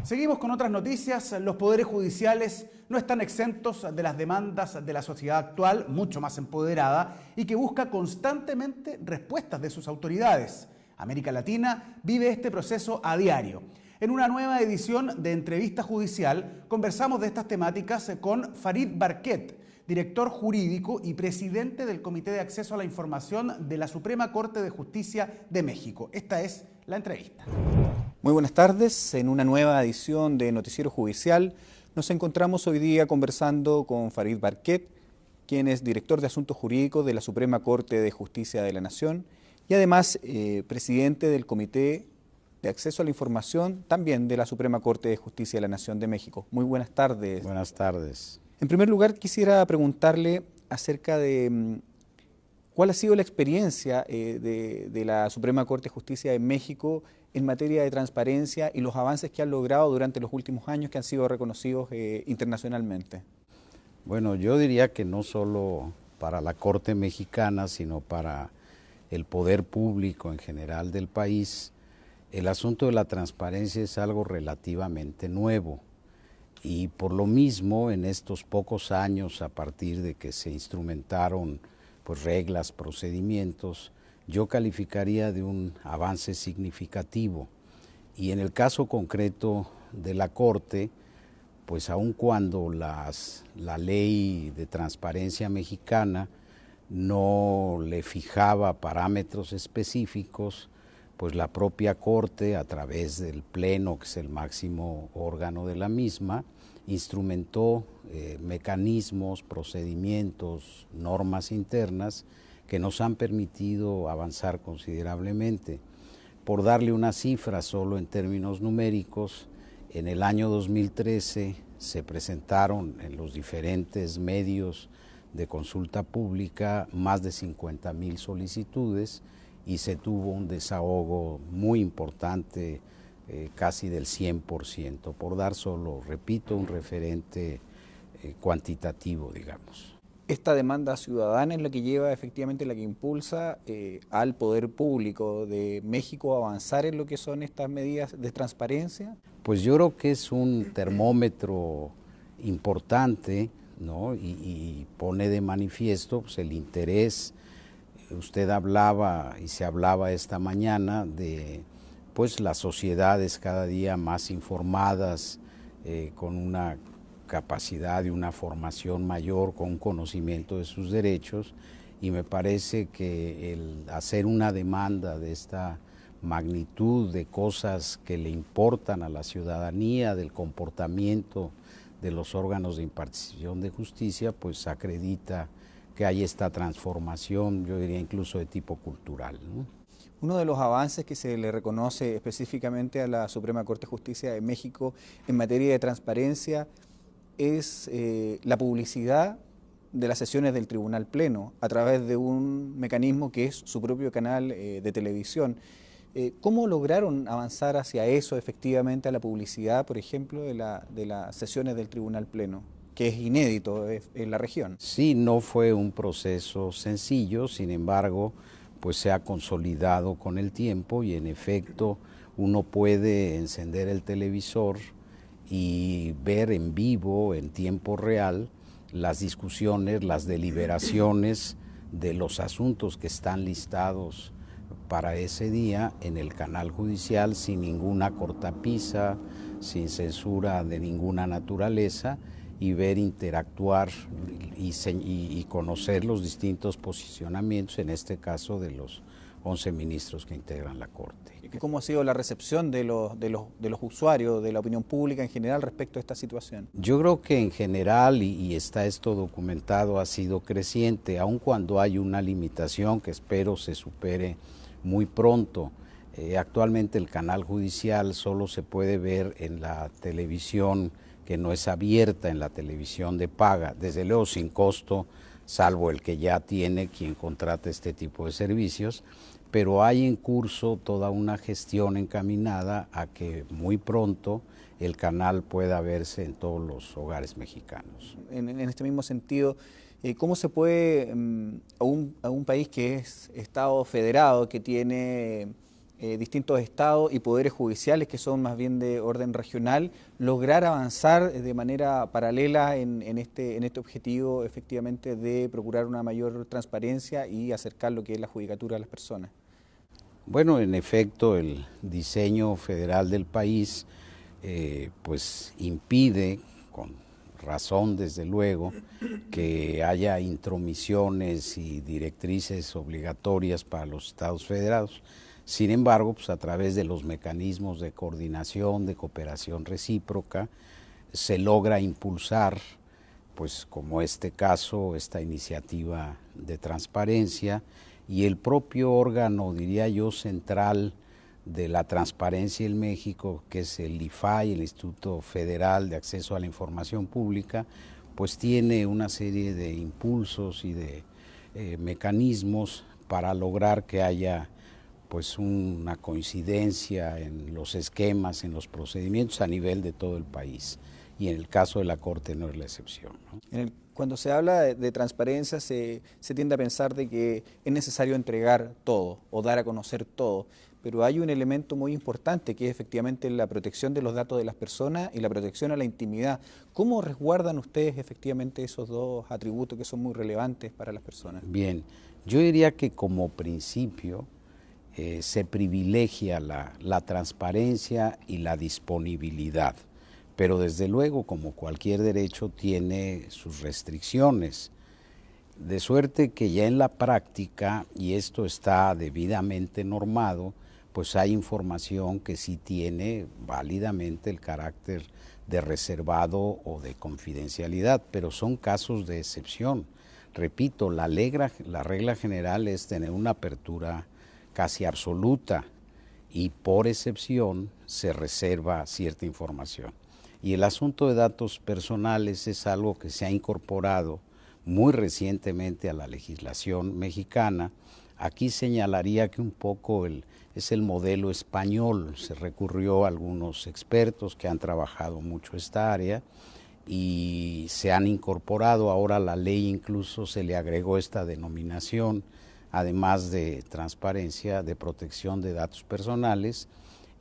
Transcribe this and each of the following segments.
Seguimos con otras noticias. Los poderes judiciales no están exentos de las demandas de la sociedad actual, mucho más empoderada, y que busca constantemente respuestas de sus autoridades. América Latina vive este proceso a diario. En una nueva edición de Entrevista Judicial conversamos de estas temáticas con Farid Barquet, director jurídico y presidente del Comité de Acceso a la Información de la Suprema Corte de Justicia de México. Esta es la entrevista. Muy buenas tardes. En una nueva edición de Noticiero Judicial nos encontramos hoy día conversando con Farid Barquet, quien es director de Asuntos Jurídicos de la Suprema Corte de Justicia de la Nación y además presidente del Comité de Acceso a la Información también de la Suprema Corte de Justicia de la Nación de México. Muy buenas tardes. Buenas tardes. En primer lugar, quisiera preguntarle acerca de cuál ha sido la experiencia de la Suprema Corte de Justicia de México en materia de transparencia y los avances que han logrado durante los últimos años que han sido reconocidos internacionalmente. Bueno, yo diría que no solo para la Corte mexicana, sino para el poder público en general del país, el asunto de la transparencia es algo relativamente nuevo. Y por lo mismo, en estos pocos años, a partir de que se instrumentaron reglas, procedimientos, yo calificaría de un avance significativo. Y en el caso concreto de la Corte, pues aun cuando la ley de transparencia mexicana no le fijaba parámetros específicos, pues la propia Corte, a través del Pleno, que es el máximo órgano de la misma, instrumentó mecanismos, procedimientos, normas internas que nos han permitido avanzar considerablemente. Por darle una cifra solo en términos numéricos, en el año 2013 se presentaron en los diferentes medios de consulta pública más de 50,000 solicitudes y se tuvo un desahogo muy importante, casi del 100%, por dar solo, repito, un referente cuantitativo, digamos. Esta demanda ciudadana es la que lleva, efectivamente, la que impulsa al poder público de México a avanzar en lo que son estas medidas de transparencia. Pues yo creo que es un termómetro importante, ¿no? Y pone de manifiesto pues, el interés. Usted hablaba y se hablaba esta mañana de pues las sociedades cada día más informadas, con una capacidad y una formación mayor, con un conocimiento de sus derechos, y me parece que el hacer una demanda de esta magnitud de cosas que le importan a la ciudadanía, del comportamiento de los órganos de impartición de justicia, pues acredita que hay esta transformación, yo diría incluso de tipo cultural, ¿no? Uno de los avances que se le reconoce específicamente a la Suprema Corte de Justicia de México en materia de transparencia es la publicidad de las sesiones del Tribunal Pleno a través de un mecanismo que es su propio canal de televisión. ¿Cómo lograron avanzar hacia eso efectivamente, a la publicidad, por ejemplo, de las sesiones del Tribunal Pleno, que es inédito en la región? Sí, no fue un proceso sencillo, sin embargo, pues se ha consolidado con el tiempo y en efecto uno puede encender el televisor y ver en vivo, en tiempo real, las discusiones, las deliberaciones de los asuntos que están listados para ese día en el canal judicial sin ninguna cortapisa, sin censura de ninguna naturaleza, y ver, interactuar y conocer los distintos posicionamientos, en este caso de los 11 ministros que integran la Corte. ¿Cómo ha sido la recepción de los usuarios, de la opinión pública en general respecto a esta situación? Yo creo que en general, y está esto documentado, ha sido creciente, aun cuando hay una limitación que espero se supere muy pronto. Actualmente el canal judicial solo se puede ver en la televisión que no es abierta, en la televisión de paga, desde luego sin costo, salvo el que ya tiene quien contrata este tipo de servicios, pero hay en curso toda una gestión encaminada a que muy pronto el canal pueda verse en todos los hogares mexicanos. En este mismo sentido, ¿cómo se puede a un país que es Estado federado, que tiene distintos estados y poderes judiciales que son más bien de orden regional, lograr avanzar de manera paralela en este objetivo efectivamente de procurar una mayor transparencia y acercar lo que es la judicatura a las personas? Bueno, en efecto, el diseño federal del país pues impide, con razón desde luego, que haya intromisiones y directrices obligatorias para los estados federados. Sin embargo, pues a través de los mecanismos de coordinación, de cooperación recíproca, se logra impulsar, pues como este caso, esta iniciativa de transparencia, y el propio órgano, diría yo, central de la transparencia en México, que es el IFAI, el Instituto Federal de Acceso a la Información Pública, pues tiene una serie de impulsos y de mecanismos para lograr que haya pues una coincidencia en los esquemas, en los procedimientos a nivel de todo el país. Y en el caso de la Corte no es la excepción, ¿no? Cuando se habla de transparencia se tiende a pensar de que es necesario entregar todo o dar a conocer todo, pero hay un elemento muy importante que es efectivamente la protección de los datos de las personas y la protección a la intimidad. ¿Cómo resguardan ustedes efectivamente esos dos atributos que son muy relevantes para las personas? Bien, yo diría que como principio se privilegia la transparencia y la disponibilidad, pero desde luego, como cualquier derecho, tiene sus restricciones, de suerte que ya en la práctica, y esto está debidamente normado, pues hay información que sí tiene válidamente el carácter de reservado o de confidencialidad, pero son casos de excepción. Repito, la regla general es tener una apertura casi absoluta y por excepción se reserva cierta información. Y el asunto de datos personales es algo que se ha incorporado muy recientemente a la legislación mexicana. Aquí señalaría que un poco es el modelo español. Se recurrió a algunos expertos que han trabajado mucho esta área y se han incorporado. Ahora a la ley incluso se le agregó esta denominación, además de transparencia, de protección de datos personales,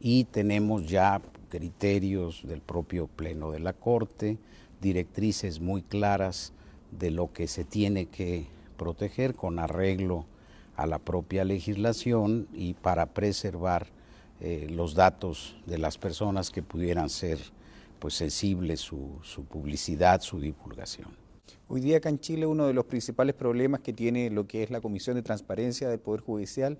y tenemos ya criterios del propio Pleno de la Corte, directrices muy claras de lo que se tiene que proteger con arreglo a la propia legislación y para preservar los datos de las personas que pudieran ser pues sensibles, su publicidad, su divulgación. Hoy día acá en Chile uno de los principales problemas que tiene lo que es la Comisión de Transparencia del Poder Judicial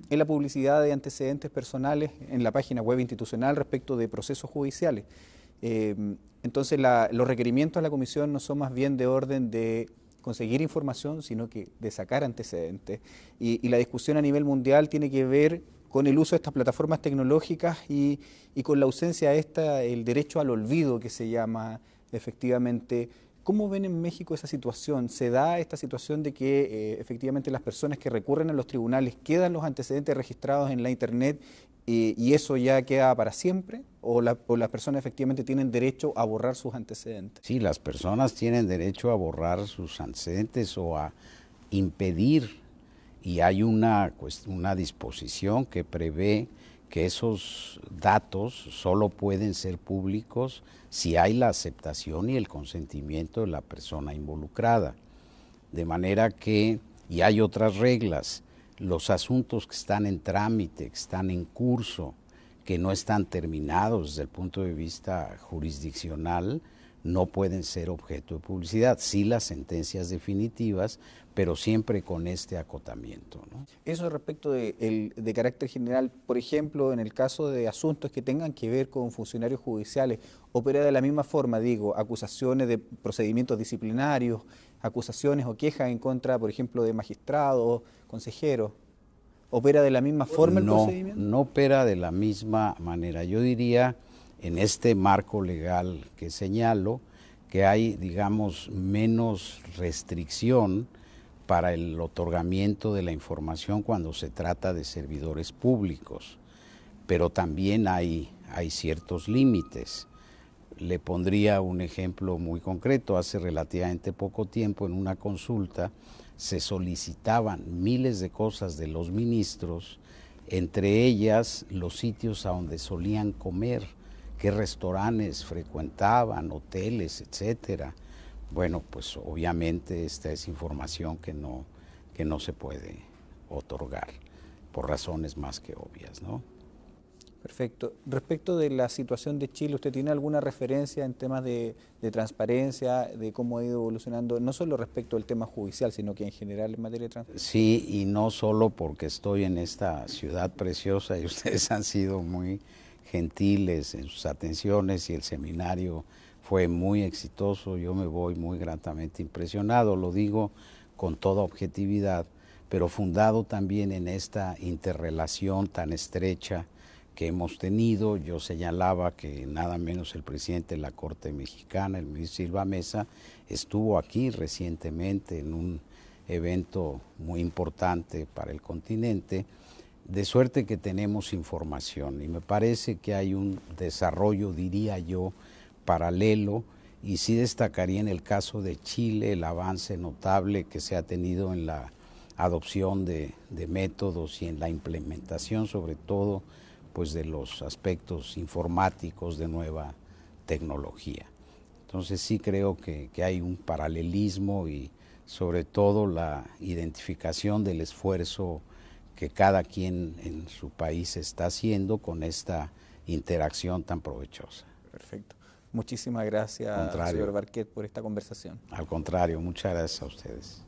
es la publicidad de antecedentes personales en la página web institucional respecto de procesos judiciales. Entonces los requerimientos a la Comisión no son más bien de orden de conseguir información, sino que de sacar antecedentes. Y la discusión a nivel mundial tiene que ver con el uso de estas plataformas tecnológicas y con la ausencia de el derecho al olvido que se llama efectivamente. ¿Cómo ven en México esa situación? ¿Se da esta situación de que efectivamente las personas que recurren a los tribunales quedan los antecedentes registrados en la Internet y eso ya queda para siempre? ¿O las personas efectivamente tienen derecho a borrar sus antecedentes? Sí, las personas tienen derecho a borrar sus antecedentes o a impedir, y hay una disposición que prevé que esos datos solo pueden ser públicos si hay la aceptación y el consentimiento de la persona involucrada. De manera que, y hay otras reglas, los asuntos que están en trámite, que están en curso, que no están terminados desde el punto de vista jurisdiccional, no pueden ser objeto de publicidad. Sí las sentencias definitivas, pero siempre con este acotamiento, ¿no? Eso respecto de carácter general, por ejemplo, en el caso de asuntos que tengan que ver con funcionarios judiciales, opera de la misma forma, digo, acusaciones de procedimientos disciplinarios, acusaciones o quejas en contra, por ejemplo, de magistrados, consejeros. ¿Opera de la misma forma el procedimiento? No opera de la misma manera. Yo diría, en este marco legal que señalo, que hay, digamos, menos restricción para el otorgamiento de la información cuando se trata de servidores públicos, pero también hay ciertos límites. Le pondría un ejemplo muy concreto. Hace relativamente poco tiempo, en una consulta, se solicitaban miles de cosas de los ministros entre ellas los sitios a donde solían comer, qué restaurantes frecuentaban, hoteles, etcétera. Bueno, pues obviamente esta es información que no se puede otorgar por razones más que obvias, ¿no? Perfecto. Respecto de la situación de Chile, ¿usted tiene alguna referencia en temas de transparencia, de cómo ha ido evolucionando, no solo respecto al tema judicial, sino que en general en materia de transparencia? Sí, y no solo porque estoy en esta ciudad preciosa y ustedes han sido muy gentiles en sus atenciones y el seminario fue muy exitoso, yo me voy muy gratamente impresionado, lo digo con toda objetividad, pero fundado también en esta interrelación tan estrecha que hemos tenido. Yo señalaba que nada menos el presidente de la Corte Mexicana, el ministro Silva Mesa, estuvo aquí recientemente en un evento muy importante para el continente, de suerte que tenemos información y me parece que hay un desarrollo, diría yo, paralelo, y sí destacaría en el caso de Chile el avance notable que se ha tenido en la adopción de métodos y en la implementación sobre todo pues de los aspectos informáticos de nueva tecnología. Entonces sí creo que hay un paralelismo y sobre todo la identificación del esfuerzo que cada quien en su país está haciendo con esta interacción tan provechosa. Perfecto. Muchísimas gracias, señor Barquet, por esta conversación. Al contrario, muchas gracias a ustedes.